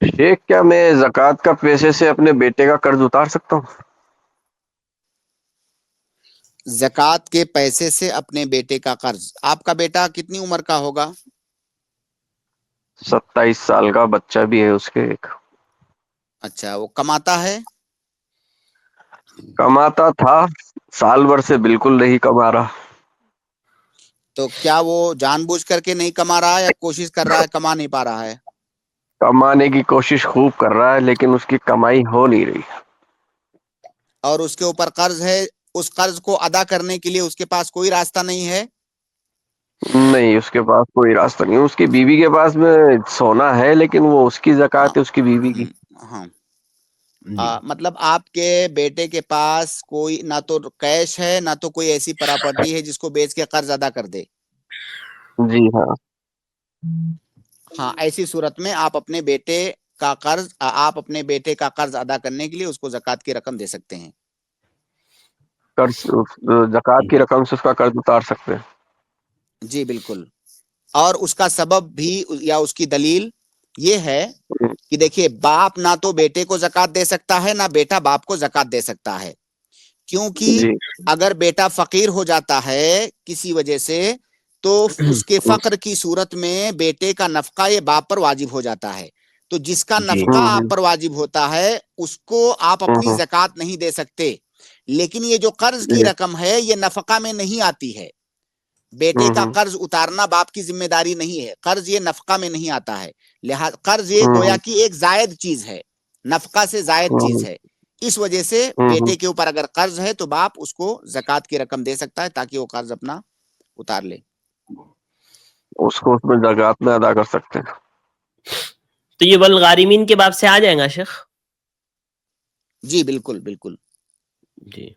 شیخ کیا میں زکوٰۃ کا پیسے سے اپنے بیٹے کا قرض اتار سکتا ہوں؟ زکوٰۃ کے پیسے سے اپنے بیٹے کا قرض. آپ کا بیٹا کتنی عمر کا ہوگا؟ 27 سال کا بچہ بھی ہے اس کے ایک. اچھا، وہ کماتا ہے؟ کماتا تھا، سال بھر سے بالکل نہیں کما رہا. تو کیا وہ جان بوجھ کر کے نہیں کما رہا ہے یا کوشش کر رہا ہے، کما نہیں پا رہا ہے؟ کمانے کی کوشش خوب کر رہا ہے لیکن اس کی کمائی ہو نہیں رہی. اور اس کے اوپر قرض ہے، اس قرض کو ادا کرنے کے لیے اس کے پاس کوئی راستہ نہیں ہے؟ نہیں، اس کے پاس کوئی راستہ نہیں. اس کی بیوی کے پاس میں سونا ہے لیکن وہ اس کی زکوٰۃ ہے، اس کی بیوی کی. ہاں، جی مطلب آپ کے بیٹے کے پاس کوئی نہ تو کیش ہے نہ تو کوئی ایسی پراپرٹی ہے جس کو بیچ کے قرض ادا کر دے. جی ہاں. ہاں، ایسی صورت میں آپ اپنے بیٹے کا قرض ادا کرنے کے لیے اس کو زکوٰۃ کی رقم دے سکتے ہیں. قرض، زکوٰۃ کی رقم سے اس کا قرض اتار سکتے ہیں. جی بالکل. اور اس کا سبب بھی یا اس کی دلیل یہ ہے کہ دیکھیے، باپ نہ تو بیٹے کو زکوٰۃ دے سکتا ہے نہ بیٹا باپ کو زکوٰۃ دے سکتا ہے، کیونکہ جی اگر بیٹا فقیر ہو جاتا ہے کسی وجہ سے تو اس کے فقر کی صورت میں بیٹے کا نفقہ یہ باپ پر واجب ہو جاتا ہے. تو جس کا جی نفقہ آپ پر واجب ہوتا ہے اس کو آپ اپنی جی زکوٰۃ نہیں دے سکتے. لیکن یہ جو قرض کی رقم ہے یہ نفقہ میں نہیں آتی ہے. بیٹے کا قرض اتارنا باپ کی ذمہ داری نہیں ہے، قرض یہ نفقہ میں نہیں آتا ہے. لہذا قرض یہ گویا کی ایک زائد چیز ہے، نفقہ سے زائد چیز ہے. اس وجہ سے بیٹے کے اوپر اگر قرض ہے تو باپ اس کو زکوٰۃ کی رقم دے سکتا ہے تاکہ وہ قرض اپنا اتار لے. اس کو اس میں زکوٰۃ میں ادا کر سکتے ہیں. تو یہ والغارمین کے باب سے آ جائے گا شیخ؟ جی بالکل بالکل. جی.